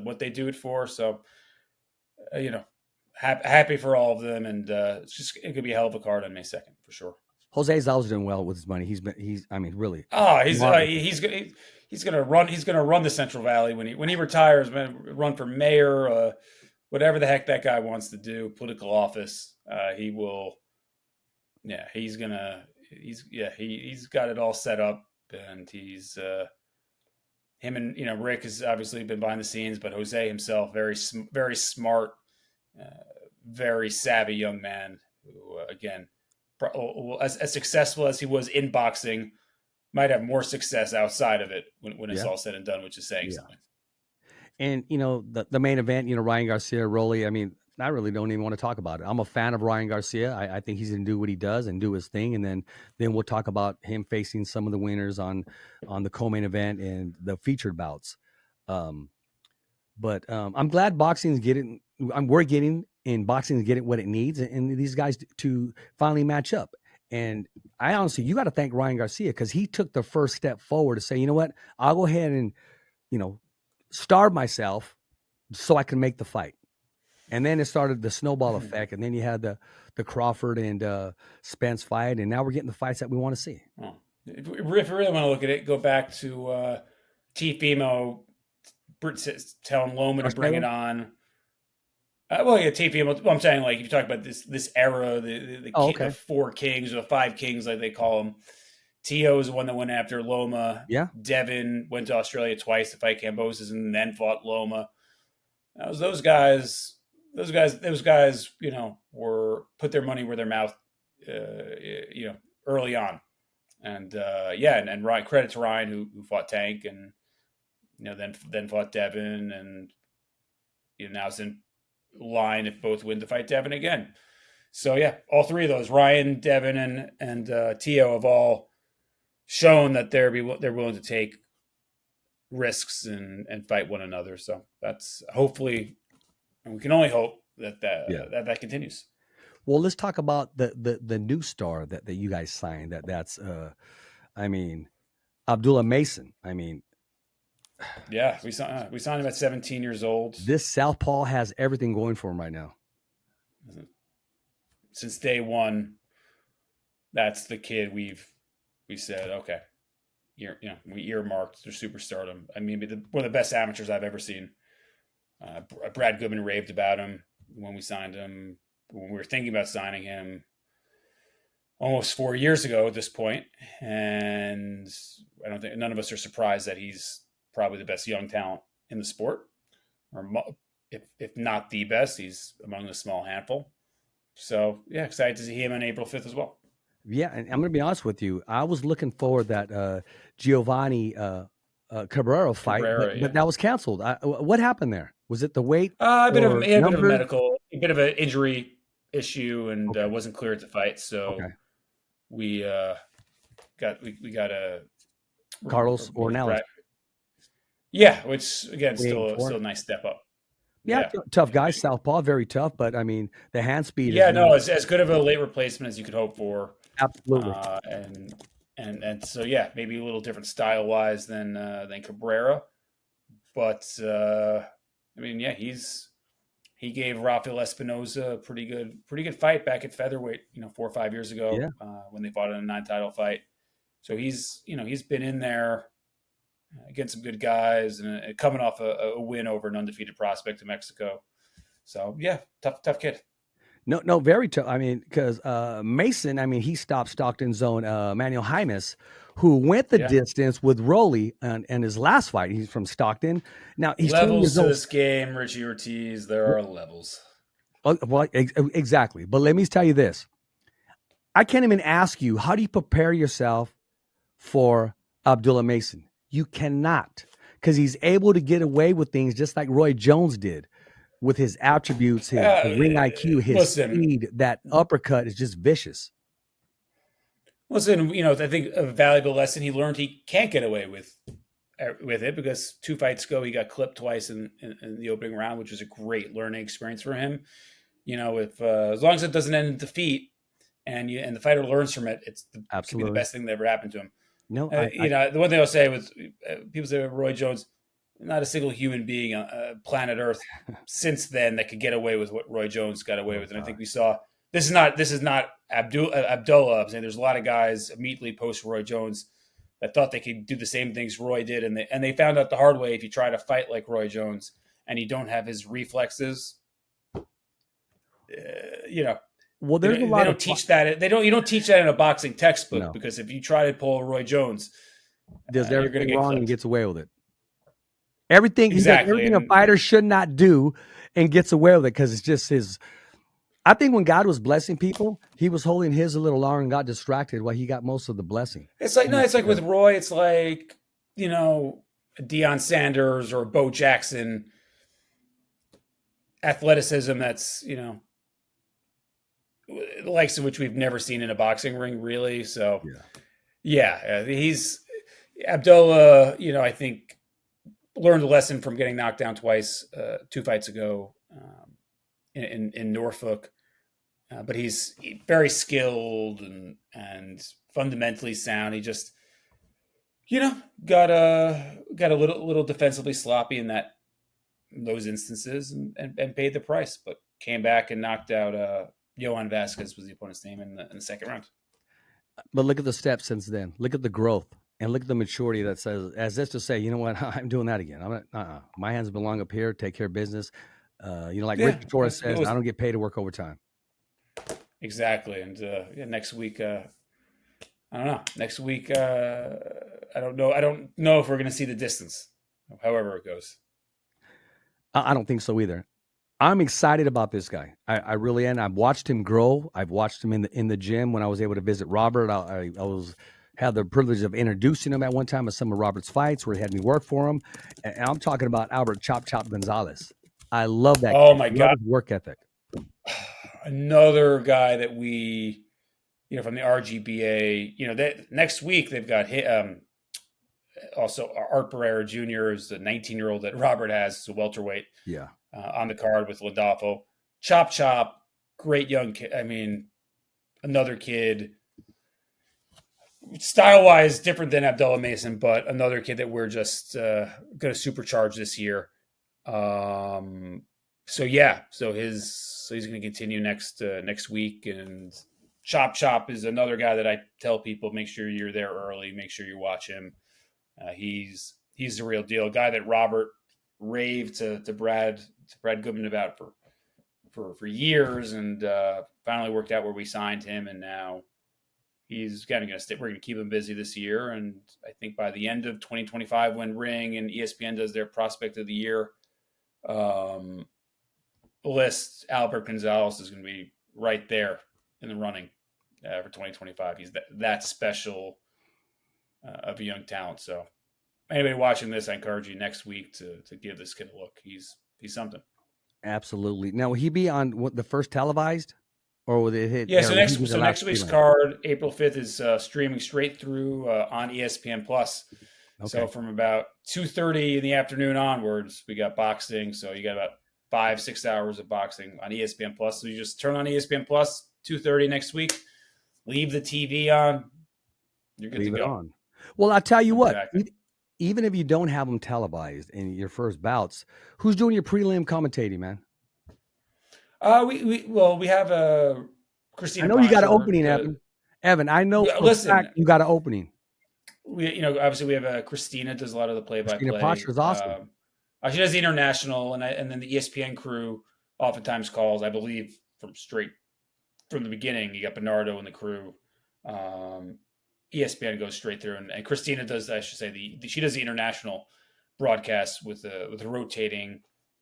what they do it for. So, happy for all of them, and it could be a hell of a card on May 2nd for sure. Jose's always doing well with his money. He's really. Oh, he's gonna run the Central Valley when he retires. Run for mayor, whatever the heck that guy wants to do, political office. He will. Yeah, he's got it all set up, and he's him and Rick has obviously been behind the scenes, but Jose himself, very smart, very savvy young man who, again, as successful as he was in boxing, might have more success outside of it when it's all said and done, which is saying something. And, the main event, Ryan Garcia, Rolly, I mean, I really don't even want to talk about it. I'm a fan of Ryan Garcia. I think he's going to do what he does and do his thing. And then we'll talk about him facing some of the winners on the co-main event and the featured bouts. But I'm glad boxing's getting what it needs, and these guys to finally match up. And I honestly, you got to thank Ryan Garcia, because he took the first step forward to say, you know what, I'll go ahead and, starve myself so I can make the fight. And then it started the snowball effect, and then you had the Crawford and Spence fight, and now we're getting the fights that we want to see. Well, if you really want to look at it, go back to Teofimo telling Loma to bring it on. Teofimo. Well, I'm saying, like, if you talk about this era, the 4 kings or the 5 kings, like they call them. Tio is the one that went after Loma. Yeah. Devin went to Australia twice to fight Cambosis, and then fought Loma. That was those guys. Those guys, were put their money where their mouth, early on, and and Ryan, credit to Ryan who fought Tank, and then fought Devin, and now it's in line if both win to fight Devin again. So yeah, all 3 of those, Ryan, Devin, and Tio, have all shown that they're willing to take risks and fight one another. So that's hopefully. And we can only hope that continues. Well, let's talk about the new star that you guys signed. That's Abdullah Mason. Yeah, we signed him at 17 years old. This southpaw has everything going for him right now. Since day 1, that's the kid we said, okay, we earmarked their superstardom. One of the best amateurs I've ever seen. Brad Goodman raved about him when we signed him, when we were thinking about signing him almost 4 years ago at this point. And I don't think none of us are surprised that he's probably the best young talent in the sport, or if not the best, he's among the small handful. So yeah, excited to see him on April 5th as well. Yeah. And I'm going to be honest with you. I was looking forward to that Giovanni Cabrera fight, but that was canceled. What happened there? Was it the weight? A bit of a bit of an injury issue, and wasn't cleared to fight. So we got a Carlos Ornelas. Yeah, which again, still a nice step up. Yeah, tough guy, southpaw, very tough. But the hand speed. Yeah, it's as good of a late replacement as you could hope for. Absolutely. And so yeah, maybe a little different style wise than Cabrera, but he gave Rafael Espinoza a pretty good fight back at featherweight, 4 or 5 years ago, when they fought in a 9-title fight. So he's been in there against some good guys, and coming off a win over an undefeated prospect in Mexico. So yeah, tough kid. No, very tough. Because Mason, he stopped Stockton's own Manuel Jaimes, who went the distance with Rolly and his last fight. He's from Stockton. Now he's levels to this game, Richie Ortiz. There are levels. Well, exactly. But let me tell you this: I can't even ask you, how do you prepare yourself for Abdullah Mason. You cannot, because he's able to get away with things just like Roy Jones did with his attributes, his ring IQ, his Listen, speed. That uppercut is just vicious. listen. I think a valuable lesson he learned, he can't get away with it because 2 fights ago he got clipped twice in the opening round, which was a great learning experience for him. If as long as it doesn't end in defeat, and the fighter learns from it, it could be the best thing that ever happened to him. No, the one thing I'll say with people say Roy Jones, not a single human being on planet Earth since then that could get away with what Roy Jones got away with, and I think we saw this is not Abdullah. I'm saying there's a lot of guys immediately post Roy Jones that thought they could do the same things Roy did, and they found out the hard way. If you try to fight like Roy Jones and you don't have his reflexes, well, there's a lot they don't teach that. You don't teach that in a boxing textbook because if you try to pull a Roy Jones, does you're going to get wrong clipped. And gets away with it. Everything exactly. Everything a fighter should not do and gets away with it because it's just his. I think when God was blessing people, he was holding his a little longer and got distracted while he got most of the blessing. It's like it's like with Roy. It's like Deion Sanders or Bo Jackson. Athleticism that's the likes of which we've never seen in a boxing ring, really. So, he's Abdullah. I think learned a lesson from getting knocked down twice 2 fights ago in Norfolk. But he's very skilled and fundamentally sound. He just, got a little defensively sloppy in those instances and paid the price, but came back and knocked out Johan Vasquez was the opponent's name in the second round. But look at the steps since then. Look at the growth and look at the maturity that says, as if to say, you know what, I'm doing that again. I'm not. My hands belong up here. Take care of business. Rick Torres says, I don't get paid to work overtime. Exactly, and next week, I don't know. Next week, I don't know. I don't know if we're going to see the distance. However it goes, I don't think so either. I'm excited about this guy. I really am. I've watched him grow. I've watched him in the gym when I was able to visit Robert. I had the privilege of introducing him at one time at some of Robert's fights where he had me work for him. And I'm talking about Albert Chop Chop Gonzalez. I love that. Oh my God, his work ethic. Another guy that we, from the RGBA, next week they've got also Art Barrera Jr. is the 19-year-old that Robert has, is a welterweight. Yeah. On the card with Lindolfo. Chop Chop, great young kid. I mean, another kid, style-wise different than Abdullah Mason, but another kid that we're just going to supercharge this year. So he's going to continue next week, and Chop Chop is another guy that I tell people, make sure you're there early, make sure you watch him. He's the real deal. A guy that Robert raved to Brad Goodman about for years, and finally worked out where we signed him, and now he's kind of going to stay. We're going to keep him busy this year, and I think by the end of 2025, when Ring and ESPN does their Prospect of the Year list, Albert Gonzalez is going to be right there in the running for 2025. He's that special of a young talent. So anybody watching this, I encourage you next week to give this kid a look. He's something. Absolutely. Now, will he be on the first televised, or will it hit? Yeah. So next week's card, April 5th, is streaming straight through on ESPN Plus. Okay. So from about 2:30 in the afternoon onwards, we got boxing. So you got about 5-6 hours of boxing on ESPN Plus. So you just turn on ESPN Plus 2:30 next week. Leave the TV on. You're good to go. On. Well, I'll tell you what. Even if you don't have them televised in your first bouts, who's doing your prelim commentating, man? We have Christina. I know you got an opening, Evan. Evan, I know. Listen, you got an opening. Obviously we have Christina does a lot of the play-by-play. Christina Potter is awesome. She does the international, and then the ESPN crew oftentimes calls. I believe from the beginning, you got Bernardo and the crew. ESPN goes straight through, and Christina does, I should say, she does the international broadcast with a rotating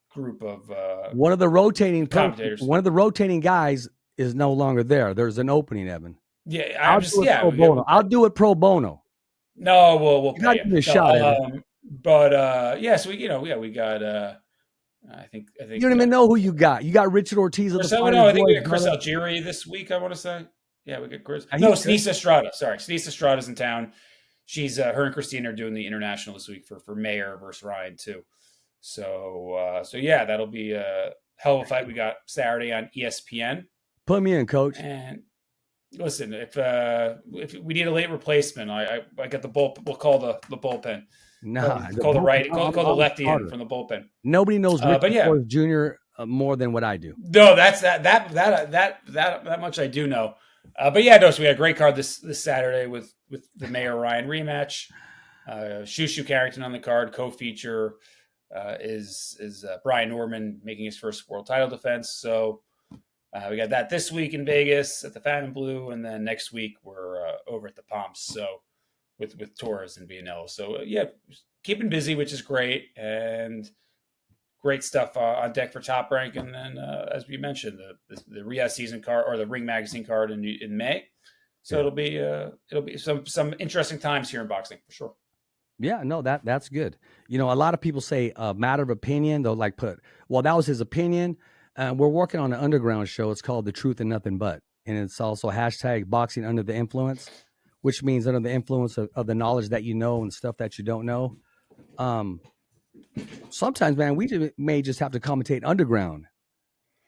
group of one of the rotating commentators. One of the rotating guys is no longer there. There's an opening, Evan. Yeah, I'll do it pro bono. No, we'll You got pay to you. give me a No, shot at it. but yeah, so we got. I You think don't even know who you got. You got Richard Ortiz of the Chris. No, Fighters I think we Voice, got Chris brother. Algieri this week. I want to say. Yeah, we got Chris. No, He's it's good. Nisa Estrada. Sorry, Nisa Estrada's in town. She's her and Christine are doing the international this week for Mayer versus Ryan too. So yeah, that'll be a hell of a fight. We got Saturday on ESPN. Put me in, coach. And listen, if we need a late replacement, I got the bull. We'll call the bullpen. Nah, Call the right. I'm Call the lefty in starter. from the bullpen. Nobody knows Richard But yeah, Forrest Jr. More than what I do. No, that's that much I do know. But yeah, no. So we had a great card this Saturday with the Mayor Ryan rematch. Shushu Carrington on the card. Co-feature is Brian Norman making his first world title defense. So we got that this week in Vegas at the Phantom Blue, and then next week we're over at the Palms. So with Torres and Vianello. So yeah, keeping busy, which is great, and great stuff on deck for Top Rank. And then, as we mentioned, the Riyadh season card or the Ring Magazine card in May. So yeah. it'll be some interesting times here in boxing for sure. Yeah, no, that's good. You know, a lot of people say matter of opinion. They'll like well, that was his opinion. We're working on an underground show. It's called The Truth and Nothing But. And it's also hashtag boxing under the influence, which means under the influence of the knowledge that you know and stuff that you don't know. Sometimes, man, we may just have to commentate underground.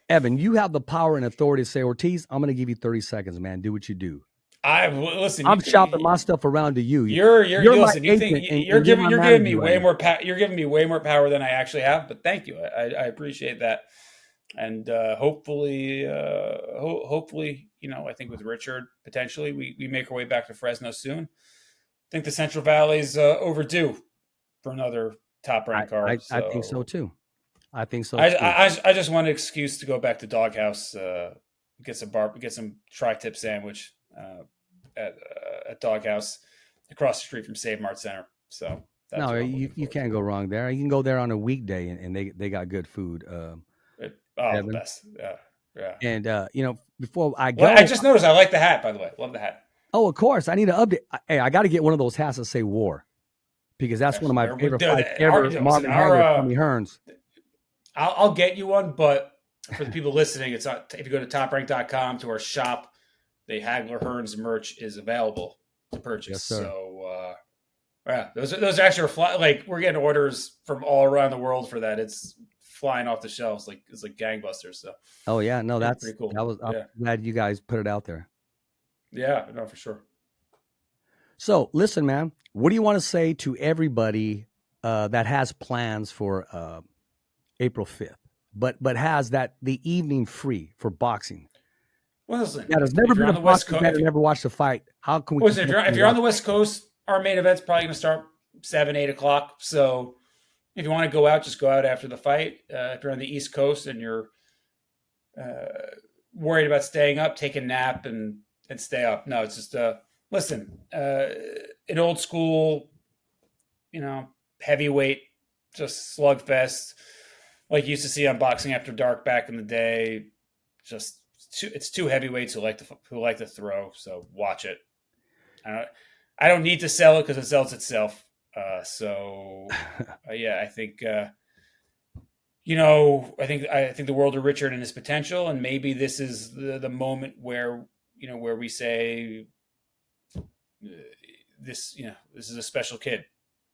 Evan, you have the power and authority to say, Ortiz, I'm going to give you 30 seconds, man. Do what you do. Listen. I'm shopping my stuff around to you. You're listen. You think you're giving me way right more you're giving me way more power than I actually have. But thank you. I appreciate that. And hopefully, you know, I think with Richard potentially we make our way back to Fresno soon. I think the Central Valley's overdue for another Top Rank card. I think so too. I think so. I just want an excuse to go back to Doghouse, get some tri-tip sandwich at Doghouse across the street from Save Mart Center. So no, you can't go wrong there. You can go there on a weekday and they got good food. The best. Yeah. And you know, before I go, I just noticed I like the hat. By the way, love the hat. Oh, of course. I need to update. Hey, I got to get one of those hats that say "War," because that's one of my favorite fights ever. Marvin Hagler, Tommy Hearns. I'll get you one, but for the people listening, it's not. If you go to toprank.com to our shop, the Hagler Hearns merch is available to purchase. Yes, sir. So yeah, those actually are like we're getting orders from all around the world for that. It's flying off the shelves like it's like gangbusters. So oh yeah, no, that's pretty cool. I'm glad you guys put it out there. Yeah, no, for sure. So listen, man, what do you want to say to everybody that has plans for April 5th, but has the evening free for boxing? Well, listen, yeah, there's never been a boxing fan never watched a fight. How can we? Listen, if you're on the West Coast, our main event's probably going to start 7, 8 o'clock. So if you want to go out, just go out after the fight. If you're on the East Coast and you're worried about staying up, take a nap and stay up. No, it's just listen, an old school, you know, heavyweight, just slugfest like you used to see on Boxing After Dark back in the day. Just it's two heavyweights who like to throw. So watch it. I don't need to sell it because it sells itself. Yeah, I think you know, I think the world of Richard and his potential, and maybe this is the moment where you know where we say this. You know, this is a special kid.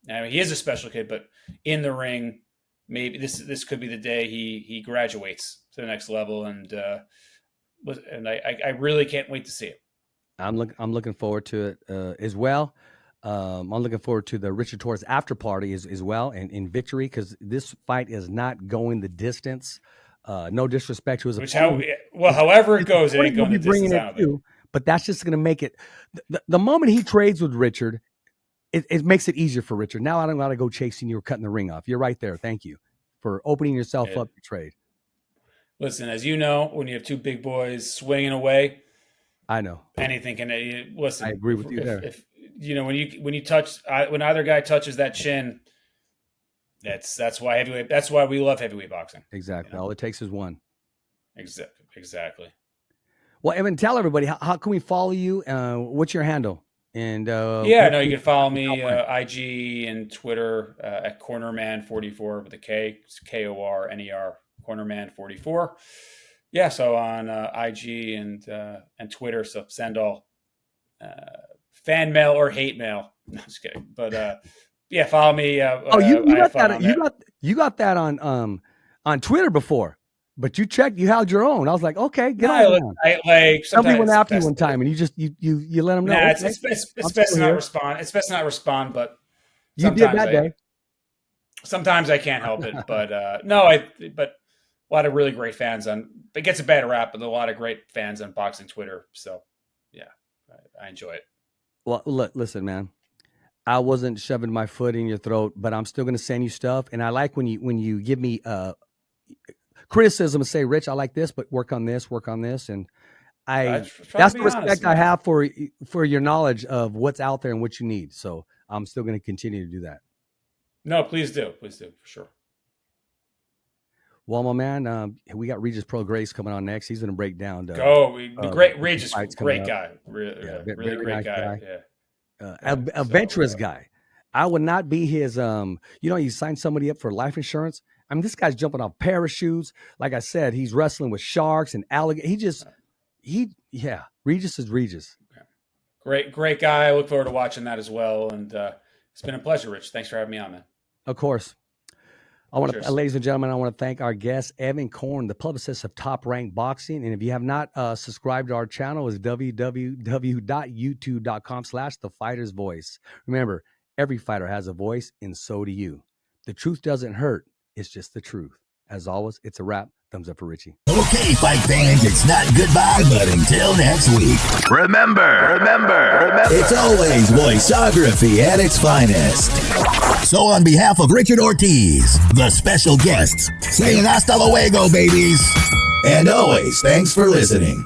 I mean, he is a special kid, but in the ring, maybe this could be the day he graduates to the next level, and I really can't wait to see it. I'm looking forward to it as well. I'm looking forward to the Richard Torres after party as well, and in victory, because this fight is not going the distance. No disrespect to his opponent. However it goes, it ain't going the distance. But that's just going to make it. The moment he trades with Richard, it makes it easier for Richard. Now I don't got to go chasing you or cutting the ring off. You're right there. Thank you for opening yourself up to trade. Listen, as you know, when you have two big boys swinging away, I know anything can. Listen, I agree with you there. If you know when you touch when either guy touches that chin, that's why heavyweight. That's why we love heavyweight boxing. Exactly. You know? All it takes is one. Exactly. Well, Evan, tell everybody how can we follow you? What's your handle And yeah, no, you can follow me IG and Twitter at Cornerman44 with a K, it's Korner, Cornerman44. Yeah, so on IG and Twitter, so send all fan mail or hate mail. No, just kidding. But yeah, follow me. You got that? You got that on Twitter before, but you held your own. I was like, okay, get on. Somebody went after you one time, and you let them know. Nah, okay, it's best to not respond. It's best to not respond, but you did that day. Sometimes I can't help it, but but a lot of really great fans on. It gets a bad rap, but a lot of great fans on boxing Twitter. So yeah, I enjoy it. Well, look, listen, man. I wasn't shoving my foot in your throat, but I'm still going to send you stuff. And I like when you give me criticism and say, Rich, I like this, but work on this. And that's the respect I have for your knowledge of what's out there and what you need. So I'm still going to continue to do that. No, please do. For sure. Well, my man, we got Regis Pro Grace coming on next. He's going to break down. Great Regis, great guy. Really great nice guy. Yeah. Adventurous guy. I would not be his you sign somebody up for life insurance. I mean, this guy's jumping off parachutes. Like I said, he's wrestling with sharks and alligators. Regis is Regis. Great guy. I look forward to watching that as well. And it's been a pleasure, Rich. Thanks for having me on, man. Of course. Ladies and gentlemen, I want to thank our guest, Evan Korn, the publicist of Top Rank Boxing. And if you have not subscribed to our channel, it's www.youtube.com/thefightersvoice. Remember, every fighter has a voice, and so do you. The truth doesn't hurt. It's just the truth. As always, it's a wrap. Thumbs up for Richie. Okay, fight fans, it's not goodbye, but until next week. Remember, it's always voiceography at its finest. So on behalf of Richard Ortiz, the special guests, saying hasta luego, babies. And always, thanks for listening.